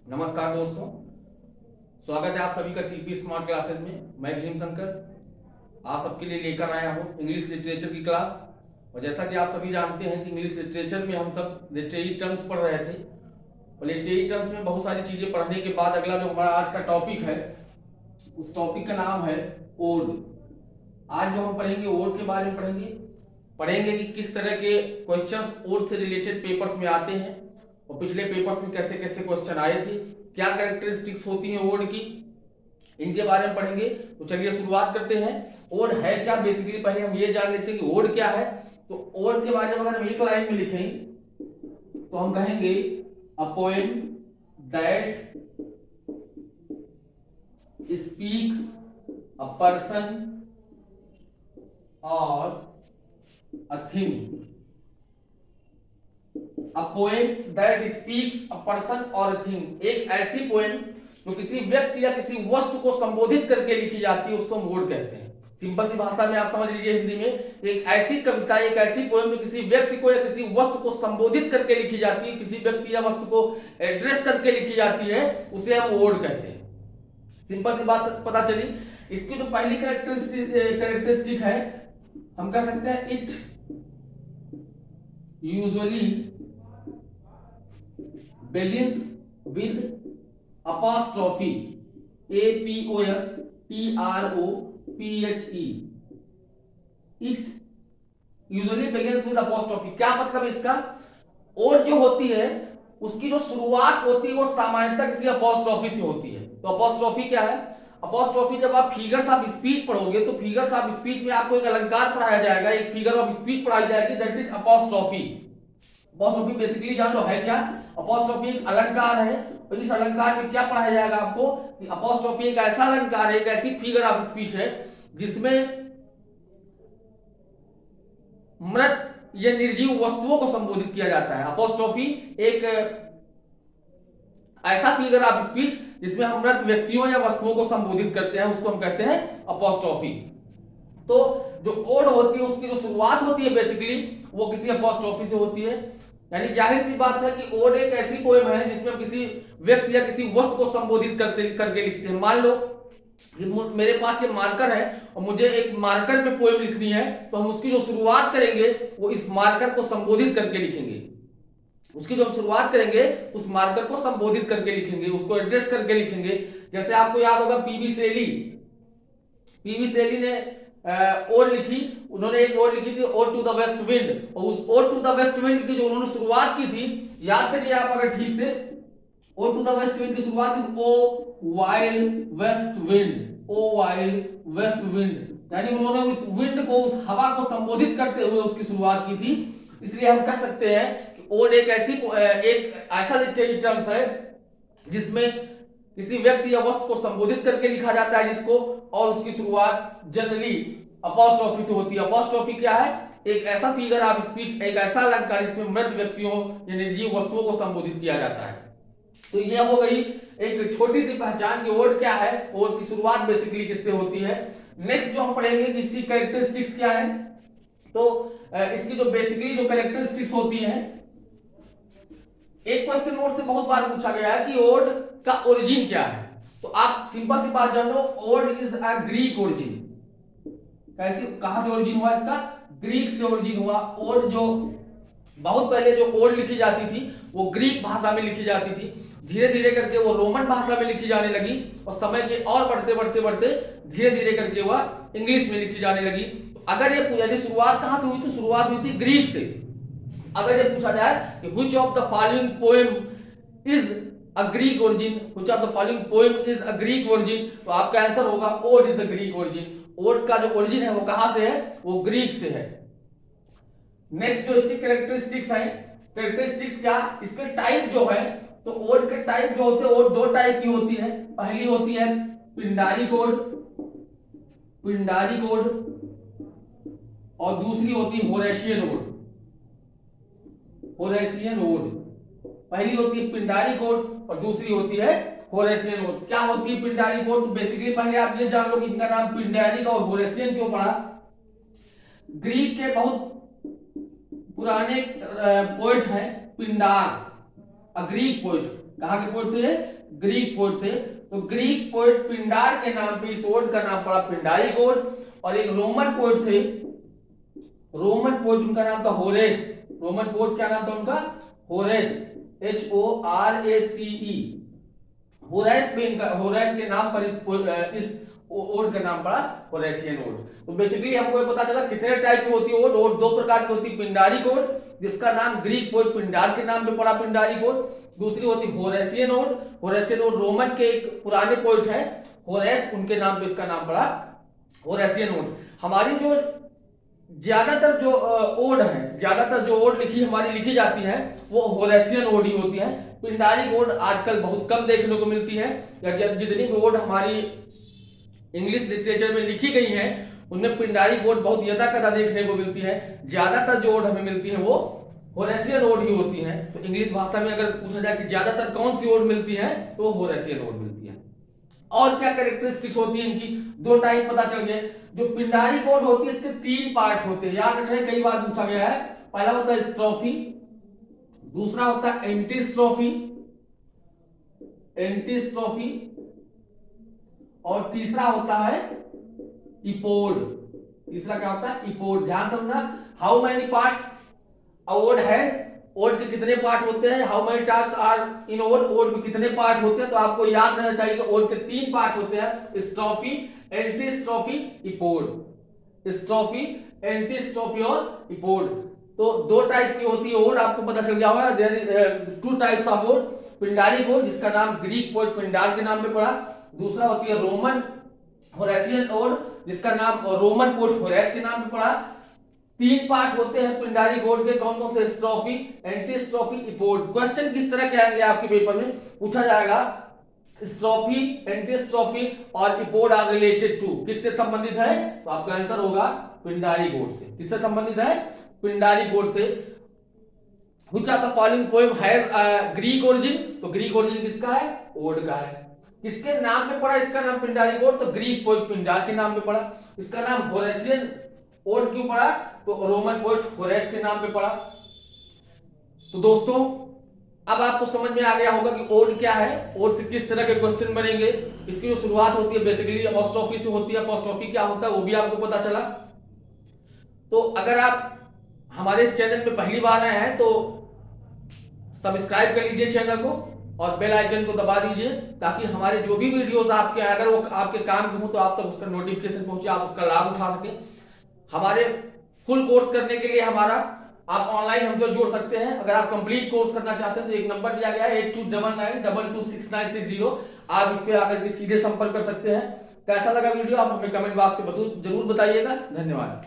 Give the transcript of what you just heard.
नमस्कार दोस्तों, स्वागत है आप सभी का सीपी स्मार्ट क्लासेस में। मैं भीम शंकर आप सबके लिए लेकर आया हूँ इंग्लिश लिटरेचर की क्लास। और जैसा कि आप सभी जानते हैं कि इंग्लिश लिटरेचर में हम सब लिटरेरी टर्म्स पढ़ रहे थे और लिटरेरी टर्म्स में बहुत सारी चीजें पढ़ने के बाद अगला जो हमारा आज का टॉपिक है उस टॉपिक का नाम है ओड। आज जो हम पढ़ेंगे ओड के बारे में पढ़ेंगे कि किस तरह के क्वेश्चंस ओड से रिलेटेड पेपर्स में आते हैं और पिछले पेपर्स में कैसे कैसे क्वेश्चन आए थे, क्या कैरेक्टरिस्टिक्स होती हैं ओड की, इनके बारे में पढ़ेंगे। तो चलिए शुरुआत करते हैं। ओड है क्या, बेसिकली पहले हम ये जान लेते हैं कि ओड क्या है। तो ओड के बारे में अगर हम एक लाइन में लिखें तो हम कहेंगे a poem that speaks a person और a thing. A poem that speaks a person और थिंग, एक ऐसी पोएम जो किसी व्यक्ति या किसी वस्तु को संबोधित करके लिखी जाती है उसको हम ओड कहते हैं। सिंपल सी भाषा में आप समझ लीजिए, हिंदी में एक ऐसी कविता, एक ऐसी पोएम जो किसी व्यक्ति को या किसी वस्तु को संबोधित करके लिखी जाती है, किसी व्यक्ति या वस्तु को एड्रेस करके लिखी जाती है, उसे हम ओड कहते हैं। सिंपल सी बात पता चली। इसकी जो पहली कैरेक्टरिस्टिक है हम कह सकते हैं it usually begins with apostrophe apostrophe। it usually begins with apostrophe। क्या मतलब इसका? और जो होती है उसकी जो शुरुआत होती है वो सामान्यतः किसी अपॉस्ट्रोफी से होती है। तो अपॉस्ट्रोफी क्या है? अपॉस्ट्रोफी जब आप फिगर्स ऑफ स्पीच पढ़ोगे तो फिगर्स ऑफ स्पीच में आपको एक अलंकार पढ़ाया जाएगा, एक फिगर ऑफ स्पीच पढ़ाई जाएगी, that is apostrophe. Apostrophe basically जान लो है क्या? अपॉस्ट्रोफी एक अलंकार है और इस अलंकार में क्या पढ़ाया जाएगा आपको कि अपॉस्ट्रोफी एक ऐसा अलंकार है, एक ऐसी फिगर ऑफ स्पीच है जिसमें मृत या निर्जीव वस्तुओं को संबोधित किया जाता है। अपॉस्ट्रोफी एक ऐसा फिगर ऑफ स्पीच जिसमें हम मृत व्यक्तियों या वस्तुओं को संबोधित करते हैं, उसको हम कहते हैं अपॉस्ट्रोफी। तो जो ओड होती है उसकी जो शुरुआत होती है बेसिकली वो किसी अपॉस्ट्रोफी से होती है। यानी जाहिर सी बात है कि ओड एक ऐसी पोएम है जिसमें हम किसी व्यक्ति या किसी वस्तु को संबोधित करके लिखते हैं। मान लो कि मेरे पास ये मार्कर है और मुझे एक मार्कर पे पोएम लिखनी है, तो हम उसकी जो शुरुआत करेंगे वो इस मार्कर को संबोधित करके लिखेंगे। उसकी जो हम शुरुआत करेंगे उस मार्कर को संबोधित करके लिखेंगे, उसको एड्रेस करके लिखेंगे। जैसे आपको याद होगा पीवी शैली ने ओड लिखी, उन्होंने एक ओड लिखी थी ode to the west wind, और उस ode to the west wind की जो उन्होंने शुरुआत की थी, याद करिए आप अगर ठीक से, ode to the west wind की शुरुआत की O wild west wind, O wild west wind. यानी उन्होंने उस विंड को, उस हवा को संबोधित करते हुए उसकी शुरुआत की थी। इसलिए हम कह सकते हैं कि ओड एक ऐसा लिटरेरी टर्म्स है जिसमें किसी व्यक्ति या वस्तु को संबोधित करके लिखा जाता है जिसको, और उसकी शुरुआत जनरली अपॉस्ट्रोफी से होती है। अपॉस्ट्रोफी क्या है? एक ऐसा फिगर ऑफ स्पीच, एक ऐसा अलंकार जिसमें मृत व्यक्तियों या निर्जीव वस्तुओं को संबोधित किया जाता है। तो यह हो गई एक छोटी सी पहचान की ओड क्या है, ओड की शुरुआत बेसिकली किससे होती है। नेक्स्ट जो हम पढ़ेंगे कि इसकी कैरेक्टरिस्टिक्स क्या है। तो इसकी जो बेसिकली जो कैरेक्टरिस्टिक्स होती हैं, एक क्वेश्चन ओड से बहुत बार पूछा गया है कि ओड का ओरिजिन क्या है। तो आप सिंपल सी बात जान लो, ode is a Greek origin. कैसे, कहां से ओरिजिन हुआ इसका? ग्रीक से ओरिजिन हुआ। ओड जो बहुत पहले जो ओड लिखी जाती थी वो ग्रीक भाषा में लिखी जाती थी, धीरे धीरे करके वो रोमन भाषा में लिखी जाने लगी और समय के और बढ़ते धीरे धीरे करके वह इंग्लिश में लिखी जाने लगी। तो अगर ये पूछा जाए शुरुआत कहां से हुई, तो शुरुआत हुई थी ग्रीक से। अगर ये पूछा जाए कि which of the following poem is a Greek origin, which of the following poem is a Greek origin, तो आपका आंसर होगा ode is the Greek origin. Ode का जो ओरिजिन है वो कहां से है? वो ग्रीक से है। नेक्स्ट जो इसकी कैरेक्टरिस्टिक्स है, कैरेक्टरिस्टिक्स क्या, इसके टाइप जो है, तो ओड के टाइप जो होते हैं, ओड दो टाइप की होती है। पहली होती है पिंडारी कोड, और दूसरी होती है होरेशियन ओड। होरेशियन ओड, पहली होती है पिंडारी कोड और दूसरी होती है होरेशियन ओड। क्या होती है पिंडारी कोड? तो बेसिकली पहले आप ये जान लो कि इनका नाम पिंडारी का और होरेशियन क्यों पड़ा। ग्रीक के बहुत पुराने पोएट हैं पिंडार, अ ग्रीक पोएट, कहाँ के पोएट थे? ग्रीक पोएट थे। तो ग्रीक पोएट पिंडार के नाम पे इस ओड का नाम पड़ा पिंडारी ओड। और एक रोमन पोएट थे, रोमन पोएट उनका नाम था होरेस। रोमन पोएट क्या नाम था उनका? Horace, HORACE। होरेस के नाम पर इस ओड का नाम पड़ा होरेसियन ओड। तो बेसिकली हमको ये पता चला कितने टाइप की होती है ओड। ओड दो प्रकार की होती है, पिंडारी ओड जिसका नाम ग्रीक पोएट पिंडार के नाम पे पड़ा पिंडारी ओड, दूसरी होती होरेसियन ओड। होरेसियन ओड रोमन के एक पुराने पोएट है होरेस, उनके नाम पे इसका नाम पड़ा होरेसियन ओड। हमारी जो ज्यादातर जो ओड है, ज्यादातर जो ओड हमारी लिखी जाती है वो होरेसियन ओड ही होती है। पिंडारी ओड आजकल बहुत कम देखने को मिलती है, या जितनी भी ओड हमारी इंग्लिश लिटरेचर में लिखी गई है उनमें पिंडारी ओड बहुत यथाकथा देखने को मिलती है। ज्यादातर जो ओड हमें मिलती है वो होरेसियन ओड ही होती है। तो इंग्लिश भाषा में अगर पूछा जाए कि ज्यादातर कौन सी ओड मिलती है तो होरेसियन ओड मिलती है। और क्या कैरेक्टरिस्टिक्स होती है इनकी? दो टाइप पता चल गए। जो पिंडारी ओड होती है इसके 3 पार्ट होते हैं, याद रखें, कई बार पूछा गया है। पहला होता है स्ट्रोफी, दूसरा होता है एंटीस्ट्रोफी, एंटीस्ट्रोफी, और तीसरा होता है इपोड। तीसरा क्या होता है? इपोड। ध्यान समझना, how many parts a ode has, ode के कितने पार्ट होते हैं, how many task are in ode, ode में कितने पार्ट होते हैं। तो आपको याद रहना चाहिए कि ओड के 3 पार्ट होते हैं, स्ट्रोफी, एंटीस्ट्रोफी, इपोड। स्ट्रोफी, एंटीस्ट्रोफी और इपोड। तो 2 टाइप की होती है ओड, आपको पता चल गया होगा। There is 2 types of ode, Pindaric ode जिसका नाम ग्रीक पोएट पिंडार के नाम पे पड़ा, दूसरा होती है रोमन होरेसियन ओड जिसका नाम रोमन पोएट होरेस के नाम पे पड़ा। 3 पार्ट होते हैं पिंडारी ओड के, कौन कौन से? स्ट्रोफी, एंटीस्ट्रोफी, इपोड। क्वेश्चन किस तरह के आएंगे आपके पेपर में? पूछा जाएगा स्ट्रोफी, एंटीस्ट्रोफी और इपोड आर रिलेटेड टू, किससे संबंधित है? तो आपका आंसर होगा पिंडारी ओड से। किससे संबंधित है? पिंडारी ओड से। Which of the following poem has a Greek origin? तो ग्रीक ओरिजिन किसका है? ओड का है। किसके नाम पे पड़ा इसका नाम पिंडारी ओड? तो ग्रीक पोएट पिंडार के नाम पे पड़ा। इसका नाम होरेसियन ओड क्यों पड़ा? तो रोमन पोएट होरेस के नाम पे पड़ा। तो दोस्तों अब आपको समझ में आ गया होगा कि ओड क्या है, ओड से किस तरह के क्वेश्चन बनेंगे। इसकी जो शुरुआत होती है बेसिकली अपोस्ट्रोफी से होती है। अपोस्ट्रोफी क्या होता है वो भी आपको पता चला। तो अगर आप हमारे इस चैनल पे पहली बार आए हैं तो सब्सक्राइब कर लीजिए चैनल को और बेल आइकन को दबा दीजिए, ताकि हमारे जो भी वीडियोस आपके अगर वो आपके काम के हो तो आप तक उसका नोटिफिकेशन पहुंचे, आप उसका लाभ उठा सके। हमारे फुल कोर्स करने के लिए हमारा आप ऑनलाइन हमसे जोड़ सकते हैं। अगर आप कंप्लीट कोर्स करना चाहते हैं तो एक नंबर दिया गया है 8299226960, आप इस पे आकर के सीधे संपर्क कर सकते हैं। कैसा लगा वीडियो आप हमें कमेंट बॉक्स से जरूर बताइएगा। धन्यवाद।